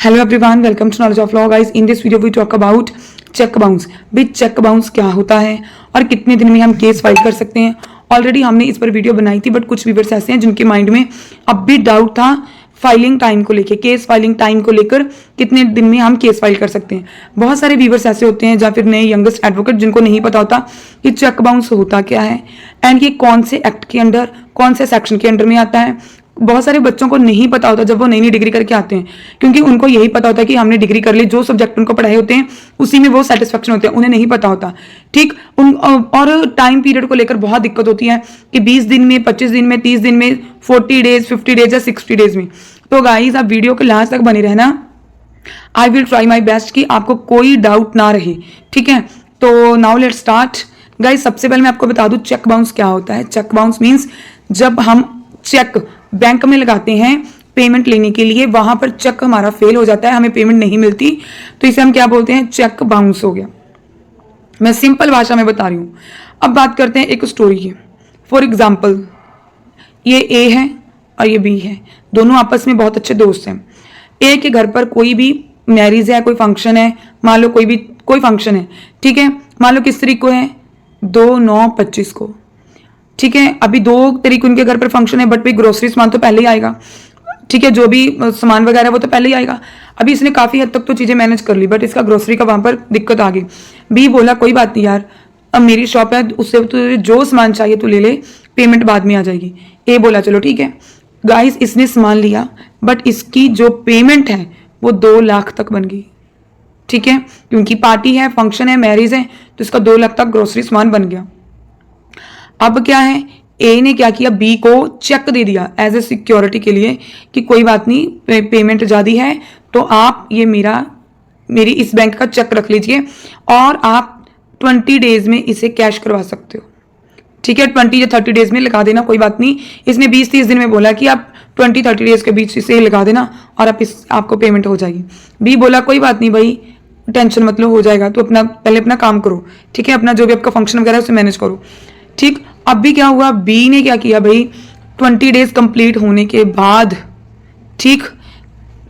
Hello everyone, welcome to Knowledge of Law guys. In this video we talk about check bounce. भी check bounce क्या होता है और कितने दिन में हम केस फाइल कर सकते हैं. ऑलरेडी हमने इस पर वीडियो बनाई थी, बट कुछ व्यूअर्स ऐसे हैं जिनके माइंड में अब भी डाउट था फाइलिंग टाइम को लेकर, केस फाइलिंग टाइम को लेकर कितने दिन में हम केस फाइल कर सकते हैं. बहुत सारे व्यूअर्स ऐसे होते हैं या फिर नए यंगेस्ट एडवोकेट जिनको नहीं पता होता कि चेक बाउंस होता क्या है एंड ये कौन से एक्ट के अंडर, कौन से सेक्शन के अंडर में आता है. बहुत सारे बच्चों को नहीं पता होता जब वो नई नई डिग्री करके आते हैं, क्योंकि उनको यही पता होता है कि हमने डिग्री कर ली, जो सब्जेक्ट उनको पढ़ाए होते हैं उसी में वो सेटिस्फेक्शन होते हैं, उन्हें नहीं पता होता. ठीक और टाइम पीरियड को लेकर बहुत दिक्कत होती है कि 20 दिन में, 25 दिन में, 30 दिन में, 40 डेज, 50 डेज या 60 डेज में. तो गाइज आप वीडियो के लास्ट तक बने रहना. I will try my best कि आपको कोई डाउट ना रहे. ठीक है, तो नाउ लेट्स स्टार्ट. गाइज सबसे पहले मैं आपको बता दूं चेक बाउंस क्या होता है. चेक बाउंस मीन्स जब हम चेक बैंक में लगाते हैं पेमेंट लेने के लिए, वहां पर चेक हमारा फेल हो जाता है, हमें पेमेंट नहीं मिलती, तो इसे हम क्या बोलते हैं, चेक बाउंस हो गया. मैं सिंपल भाषा में बता रही हूं. अब बात करते हैं एक स्टोरी की. फॉर एग्जाम्पल ये ए है और ये बी है, दोनों आपस में बहुत अच्छे दोस्त हैं. ए के घर पर कोई भी मैरिज है, कोई फंक्शन है, मान लो कोई फंक्शन है. ठीक है, मान लो किस तारीख को है, 2/9/25 को. ठीक है, अभी 2 तारीख उनके घर पर फंक्शन है, बट भाई ग्रोसरी सामान तो पहले ही आएगा. ठीक है, जो भी सामान वगैरह वो तो पहले ही आएगा. अभी इसने काफी हद तक तो चीजें मैनेज कर ली, बट इसका ग्रोसरी का वहां पर दिक्कत आ गई. बी बोला कोई बात नहीं यार, अब मेरी शॉप है, उससे तुझे जो सामान चाहिए तू ले ले, पेमेंट बाद में आ जाएगी. ए बोला चलो ठीक है. गाइस इसने सामान लिया, बट इसकी जो पेमेंट है वो 2 लाख तक बन गई. ठीक है, क्योंकि पार्टी है, फंक्शन है, मैरिज है, तो इसका 2 लाख तक ग्रोसरी सामान बन गया. अब क्या है, ए ने क्या किया, बी को चेक दे दिया एज ए सिक्योरिटी के लिए कि कोई बात नहीं, पेमेंट ज़्यादा है तो आप ये मेरी इस बैंक का चेक रख लीजिए और आप 20 डेज में इसे कैश करवा सकते हो. ठीक है, 20 या 30 डेज में लगा देना, कोई बात नहीं. इसने 20-30 दिन में बोला कि आप 20-30 डेज के बीच इसे लगा देना और आपको पेमेंट हो जाएगी. बी बोला कोई बात नहीं भाई, टेंशन मत लो, हो जाएगा, तो पहले अपना काम करो. ठीक है, अपना जो भी आपका फंक्शन वगैरह है उसे मैनेज करो. ठीक, अब भी क्या हुआ, बी ने क्या किया भाई, 20 डेज कंप्लीट होने के बाद, ठीक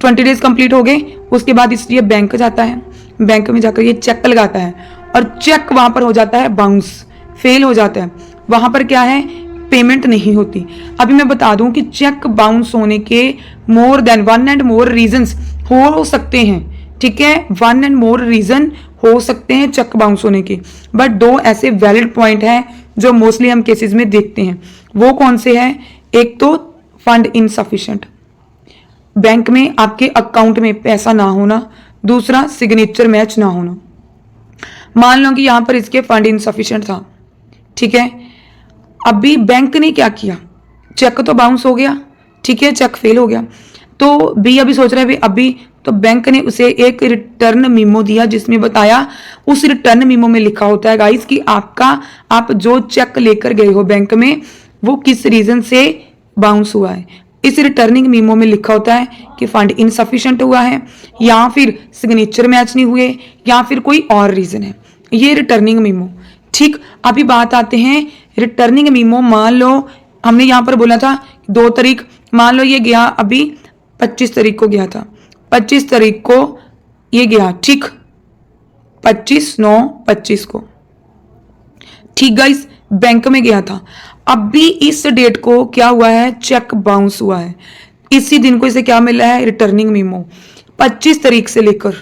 20 डेज कंप्लीट हो गए, उसके बाद इसलिए बैंक जाता है, बैंक में जाकर ये चेक लगाता है और चेक वहां पर हो जाता है बाउंस, फेल हो जाता है. वहां पर क्या है, पेमेंट नहीं होती. अभी मैं बता दूं कि चेक बाउंस होने के more than 1 and more reasons हो सकते हैं. ठीक है, 1 एंड मोर रीजन हो सकते हैं चेक बाउंस होने के, बट 2 ऐसे वैलिड पॉइंट हैं जो मोस्टली हम केसेस में देखते हैं. वो कौन से हैं, एक तो फंड इनसफिशिएंट, बैंक में आपके अकाउंट में पैसा ना होना, दूसरा सिग्नेचर मैच ना होना. मान लो कि यहां पर इसके फंड इनसफिशिएंट था. ठीक है, अभी बैंक ने क्या किया, चेक तो बाउंस हो गया. ठीक है, चेक फेल हो गया, तो बी अभी सोच रहा है अभी तो बैंक ने उसे एक रिटर्न मीमो दिया जिसमें बताया, उस रिटर्न मीमो में लिखा होता है गाइस कि आप जो चेक लेकर गए हो बैंक में वो किस रीजन से बाउंस हुआ है. इस रिटर्निंग मीमो में लिखा होता है कि फंड इनसफिशिएंट हुआ है, या फिर सिग्नेचर मैच नहीं हुए, या फिर कोई और रीजन है. ये रिटर्निंग मीमो. ठीक, अभी बात आते हैं रिटर्निंग मीमो. मान लो हमने यहां पर बोला था 2 तारीख, मान लो ये गया अभी 25 तारीख को गया था, 25 तारीख को ये गया. ठीक, 25/9/25 को. ठीक गाइस, बैंक में गया था. अब भी इस डेट को क्या हुआ है, चेक बाउंस हुआ है. इसी दिन को इसे क्या मिला है, रिटर्निंग मीमो 25 तारीख से लेकर.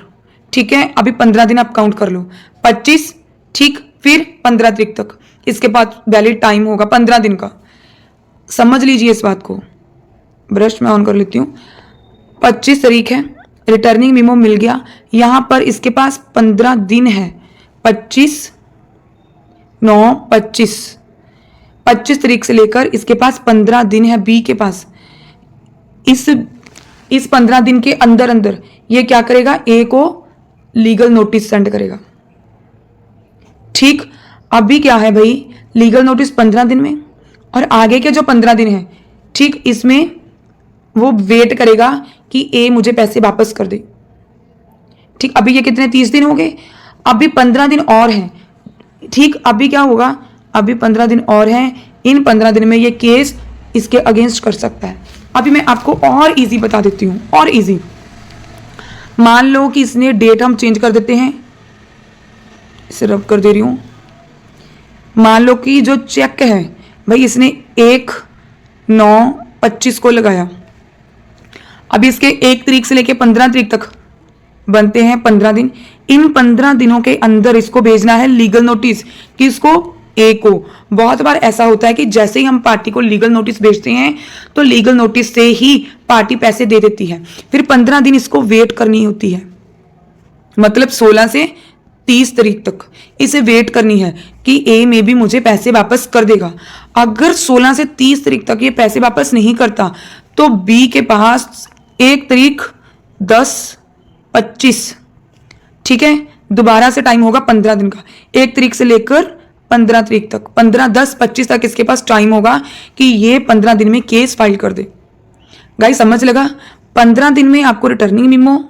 ठीक है, अभी 15 दिन आप काउंट कर लो, 25, ठीक, फिर 15 तारीख तक इसके पास वैलिड टाइम होगा 15 दिन का. समझ लीजिए इस बात को. ब्रश में ऑन कर लेती हूं. 25 तारीख है, रिटर्निंग मीमो मिल गया, यहां पर इसके पास 15 दिन है. 25/9/25, 25 तारीख से लेकर इसके पास 15 दिन है बी के पास. इस 15 दिन के अंदर ये क्या करेगा, ए को लीगल नोटिस सेंड करेगा. ठीक, अभी क्या है भाई, लीगल नोटिस 15 दिन में, और आगे के जो 15 दिन है, ठीक, इसमें वो वेट करेगा कि ए मुझे पैसे वापस कर दे. ठीक, अभी ये कितने, 30 दिन हो गए, अभी 15 दिन और हैं. ठीक, अभी क्या होगा, अभी 15 दिन और हैं, इन 15 दिन में ये केस इसके अगेंस्ट कर सकता है. अभी मैं आपको और इजी बता देती हूँ, और इजी. मान लो कि इसने डेट हम चेंज कर देते हैं, इसे रब कर दे रही हूँ। मान लो कि जो चेक है भाई इसने 1/9/25 को लगाया। अब इसके 1 तारीख से लेके 15 तारीख तक बनते हैं 15 दिन। इन 15 दिनों के अंदर इसको भेजना है लीगल नोटिस, किसको? ए को। बहुत बार ऐसा होता है कि जैसे ही हम पार्टी को लीगल नोटिस भेजते हैं तो लीगल नोटिस से ही पार्टी पैसे दे देती है, फिर 15 दिन इसको वेट करनी होती है। मतलब 16 से 30 तारीख तक इसे वेट करनी है कि ए में भी मुझे पैसे वापस कर देगा। अगर 16 से 30 तारीख तक ये पैसे वापस नहीं करता तो बी के पास 1 तारीख 10/25, ठीक है, दोबारा से टाइम होगा 15 दिन का। 1 तारीख से लेकर 15 तारीख तक, 15/10/25 तक इसके पास टाइम होगा कि ये 15 दिन में केस फाइल कर दे। गाइस समझ लगा? 15 दिन में आपको रिटर्निंग मीमो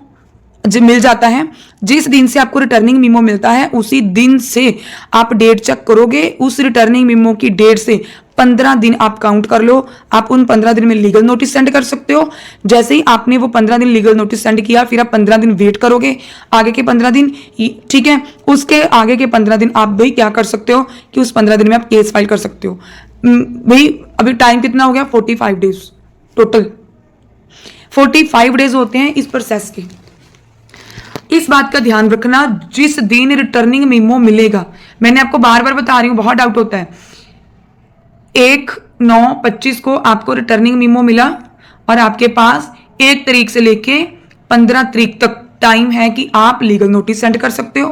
जो मिल जाता है। जिस दिन से आपको रिटर्निंग मीमो मिलता है उसी दिन से आप डेट चेक करोगे। उस रिटर्निंग मीमो की डेट से 15 दिन आप काउंट कर लो। आप उन 15 दिन में लीगल नोटिस सेंड कर सकते हो। जैसे ही आपने वो 15 दिन लीगल नोटिस सेंड किया, फिर आप 15 दिन वेट करोगे, आगे के 15 दिन, ठीक है। उसके आगे के 15 दिन आप भाई क्या कर सकते हो कि उस 15 दिन में आप केस फाइल कर सकते हो। भाई अभी टाइम कितना हो गया? 45 डेज टोटल। 45 डेज होते हैं इस प्रोसेस के। इस बात का ध्यान रखना, जिस दिन रिटर्निंग मीमो मिलेगा, मैंने आपको बार बार बता रही हूं, बहुत डाउट होता है। 1/9/25 को आपको रिटर्निंग मीमो मिला और आपके पास 1 तारीख से लेके 15 तारीख तक टाइम है कि आप लीगल नोटिस सेंड कर सकते हो।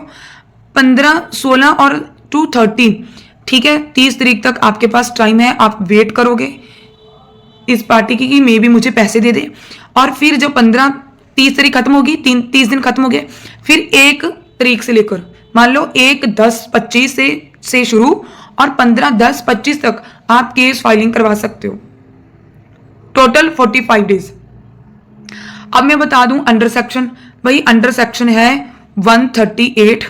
15, 16 और 2/30, ठीक है, 30 तारीख तक आपके पास टाइम है। आप वेट करोगे इस पार्टी की कि मे भी मुझे पैसे दे दे। और फिर जो 30 तारीख खत्म होगी, 30 दिन खत्म हो गए, फिर 1 तारीख से लेकर मान लो 1/10/25 से शुरू और 15/10/25 तक आप केस फाइलिंग करवा सकते हो। Total 45 days. अब मैं बता दूं अंडर सेक्शन, भाई अंडर सेक्शन है 138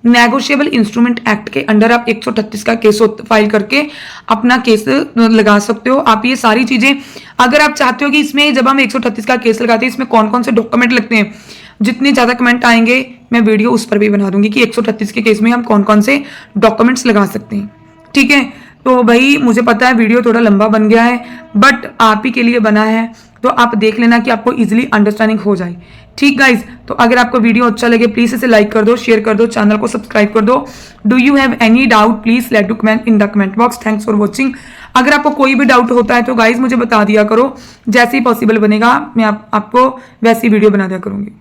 नेगोशिएबल इंस्ट्रूमेंट एक्ट के अंडर आप 138 का केस फाइल करके अपना केस लगा सकते हो। आप ये सारी चीजें अगर आप चाहते हो कि इसमें जब हम 138 का केस लगाते हैं इसमें कौन कौन से डॉक्यूमेंट लगते हैं, जितने ज्यादा कमेंट आएंगे मैं वीडियो उस पर भी बना दूंगी कि 138 के केस में हम कौन कौन से डॉक्यूमेंट्स लगा सकते हैं, ठीक है। तो भाई मुझे पता है वीडियो थोड़ा लंबा बन गया है, बट आप ही के लिए बना है, तो आप देख लेना कि आपको इजीली अंडरस्टैंडिंग हो जाए, ठीक गाइज। तो अगर आपको वीडियो अच्छा लगे प्लीज इसे लाइक कर दो, शेयर कर दो, चैनल को सब्सक्राइब कर दो। Do you have any doubt please let to comment in the comment box. Thanks for watching. अगर आपको कोई भी डाउट होता है तो गाइज मुझे बता दिया करो, जैसे ही पॉसिबल बनेगा मैं आपको वैसी वीडियो बना दिया करूंगी।